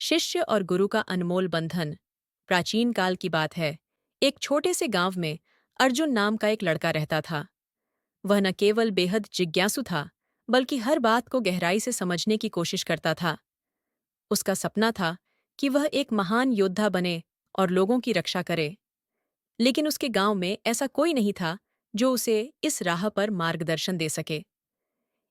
शिष्य और गुरु का अनमोल बंधन। प्राचीन काल की बात है। एक छोटे से गांव में अर्जुन नाम का एक लड़का रहता था। वह न केवल बेहद जिज्ञासु था, बल्कि हर बात को गहराई से समझने की कोशिश करता था। उसका सपना था कि वह एक महान योद्धा बने और लोगों की रक्षा करे। लेकिन उसके गांव में ऐसा कोई नहीं था जो उसे इस राह पर मार्गदर्शन दे सके।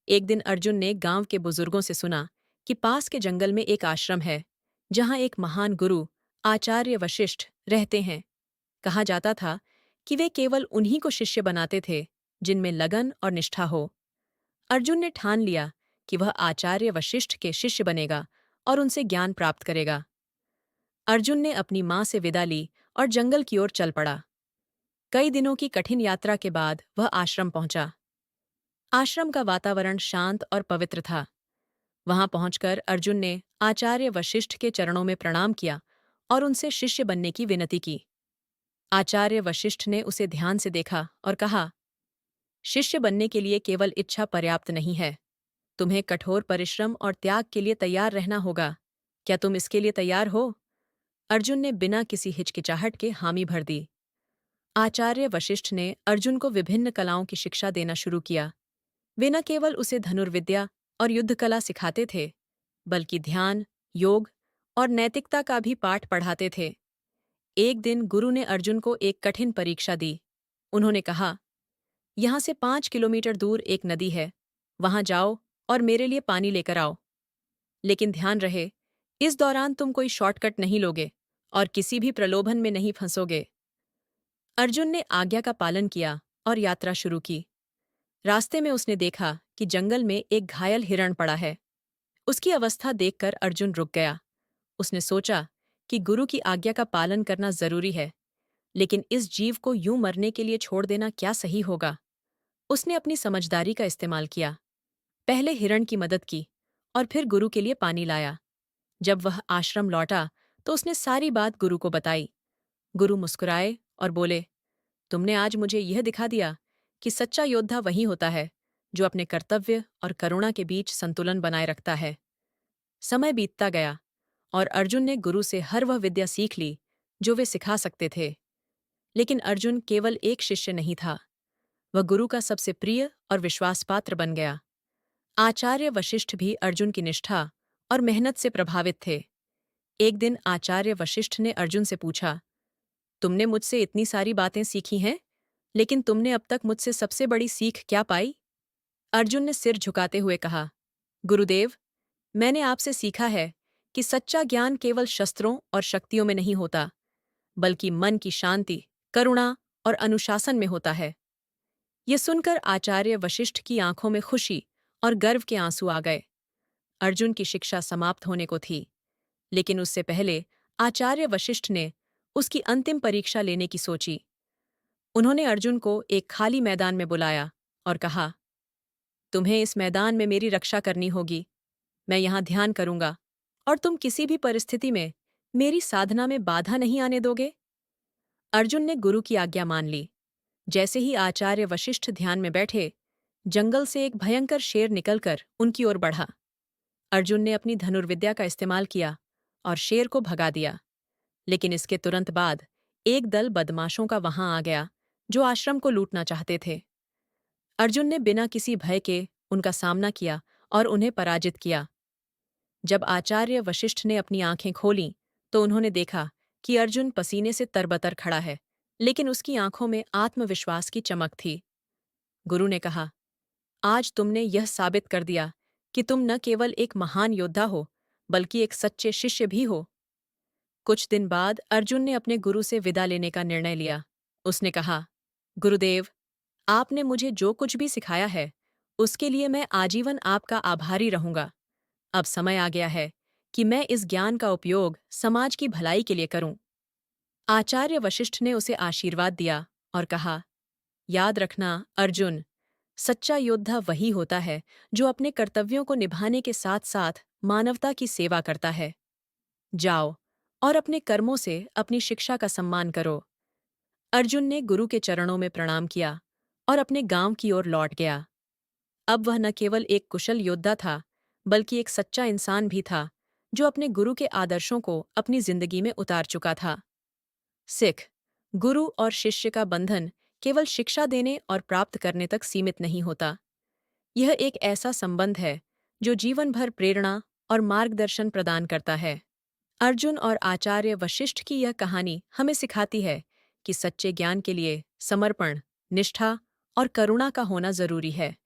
एक दिन अर्जुन ने गांव के बुजुर्गों से सुना कि पास के जंगल में एक आश्रम है, जहां एक महान गुरु आचार्य वशिष्ठ रहते हैं। कहा जाता था कि वे केवल उन्हीं को शिष्य बनाते थे जिनमें लगन और निष्ठा हो। अर्जुन ने ठान लिया कि वह आचार्य वशिष्ठ के शिष्य बनेगा और उनसे ज्ञान प्राप्त करेगा। अर्जुन ने अपनी मां से विदा ली और जंगल की ओर चल पड़ा। कई दिनों की कठिन यात्रा के बाद वह आश्रम पहुंचा। आश्रम का वातावरण शांत और पवित्र था। वहां पहुंचकर अर्जुन ने आचार्य वशिष्ठ के चरणों में प्रणाम किया और उनसे शिष्य बनने की विनती की। आचार्य वशिष्ठ ने उसे ध्यान से देखा और कहा, शिष्य बनने के लिए केवल इच्छा पर्याप्त नहीं है। तुम्हें कठोर परिश्रम और त्याग के लिए तैयार रहना होगा। क्या तुम इसके लिए तैयार हो? अर्जुन ने बिना किसी हिचकिचाहट के हामी भर दी। आचार्य वशिष्ठ ने अर्जुन को विभिन्न कलाओं की शिक्षा देना शुरू किया। वे न केवल उसे धनुर्विद्या और युद्ध कला सिखाते थे, बल्कि ध्यान, योग और नैतिकता का भी पाठ पढ़ाते थे। एक दिन गुरु ने अर्जुन को एक कठिन परीक्षा दी। उन्होंने कहा, यहाँ से 5 किलोमीटर दूर एक नदी है, वहां जाओ और मेरे लिए पानी लेकर आओ। लेकिन ध्यान रहे, इस दौरान तुम कोई शॉर्टकट नहीं लोगे और किसी भी प्रलोभन में नहीं फंसोगे। अर्जुन ने आज्ञा का पालन किया और यात्रा शुरू की। रास्ते में उसने देखा कि जंगल में एक घायल हिरण पड़ा है। उसकी अवस्था देखकर अर्जुन रुक गया। उसने सोचा कि गुरु की आज्ञा का पालन करना जरूरी है, लेकिन इस जीव को यूं मरने के लिए छोड़ देना क्या सही होगा। उसने अपनी समझदारी का इस्तेमाल किया। पहले हिरण की मदद की और फिर गुरु के लिए पानी लाया। जब वह आश्रम लौटा तो उसने सारी बात गुरु को बताई। गुरु मुस्कुराए और बोले, तुमने आज मुझे यह दिखा दिया कि सच्चा योद्धा वही होता है जो अपने कर्तव्य और करुणा के बीच संतुलन बनाए रखता है। समय बीतता गया और अर्जुन ने गुरु से हर वह विद्या सीख ली जो वे सिखा सकते थे। लेकिन अर्जुन केवल एक शिष्य नहीं था, वह गुरु का सबसे प्रिय और विश्वासपात्र बन गया। आचार्य वशिष्ठ भी अर्जुन की निष्ठा और मेहनत से प्रभावित थे। एक दिन आचार्य वशिष्ठ ने अर्जुन से पूछा, तुमने मुझसे इतनी सारी बातें सीखी हैं, लेकिन तुमने अब तक मुझसे सबसे बड़ी सीख क्या पाई? अर्जुन ने सिर झुकाते हुए कहा, गुरुदेव, मैंने आपसे सीखा है कि सच्चा ज्ञान केवल शस्त्रों और शक्तियों में नहीं होता, बल्कि मन की शांति, करुणा और अनुशासन में होता है। ये सुनकर आचार्य वशिष्ठ की आंखों में खुशी और गर्व के आंसू आ गए। अर्जुन की शिक्षा समाप्त होने को थी, लेकिन उससे पहले आचार्य वशिष्ठ ने उसकी अंतिम परीक्षा लेने की सोची। उन्होंने अर्जुन को एक खाली मैदान में बुलाया और कहा, तुम्हें इस मैदान में मेरी रक्षा करनी होगी। मैं यहाँ ध्यान करूंगा और तुम किसी भी परिस्थिति में मेरी साधना में बाधा नहीं आने दोगे। अर्जुन ने गुरु की आज्ञा मान ली। जैसे ही आचार्य वशिष्ठ ध्यान में बैठे, जंगल से एक भयंकर शेर निकलकर उनकी ओर बढ़ा। अर्जुन ने अपनी धनुर्विद्या का इस्तेमाल किया और शेर को भगा दिया। लेकिन इसके तुरंत बाद एक दल बदमाशों का वहां आ गया जो आश्रम को लूटना चाहते थे। अर्जुन ने बिना किसी भय के उनका सामना किया और उन्हें पराजित किया। जब आचार्य वशिष्ठ ने अपनी आंखें खोलीं तो उन्होंने देखा कि अर्जुन पसीने से तरबतर खड़ा है, लेकिन उसकी आंखों में आत्मविश्वास की चमक थी। गुरु ने कहा, आज तुमने यह साबित कर दिया कि तुम न केवल एक महान योद्धा हो, बल्कि एक सच्चे शिष्य भी हो। कुछ दिन बाद अर्जुन ने अपने गुरु से विदा लेने का निर्णय लिया। उसने कहा, गुरुदेव, आपने मुझे जो कुछ भी सिखाया है, उसके लिए मैं आजीवन आपका आभारी रहूंगा। अब समय आ गया है कि मैं इस ज्ञान का उपयोग समाज की भलाई के लिए करूं। आचार्य वशिष्ठ ने उसे आशीर्वाद दिया और कहा, याद रखना अर्जुन, सच्चा योद्धा वही होता है जो अपने कर्तव्यों को निभाने के साथ साथ मानवता की सेवा करता है। जाओ और अपने कर्मों से अपनी शिक्षा का सम्मान करो। अर्जुन ने गुरु के चरणों में प्रणाम किया और अपने गांव की ओर लौट गया। अब वह न केवल एक कुशल योद्धा था, बल्कि एक सच्चा इंसान भी था, जो अपने गुरु के आदर्शों को अपनी जिंदगी में उतार चुका था। सिख गुरु और शिष्य का बंधन केवल शिक्षा देने और प्राप्त करने तक सीमित नहीं होता। यह एक ऐसा संबंध है जो जीवन भर प्रेरणा और मार्गदर्शन प्रदान करता है। अर्जुन और आचार्य वशिष्ठ की यह कहानी हमें सिखाती है कि सच्चे ज्ञान के लिए समर्पण, निष्ठा और करुणा का होना जरूरी है।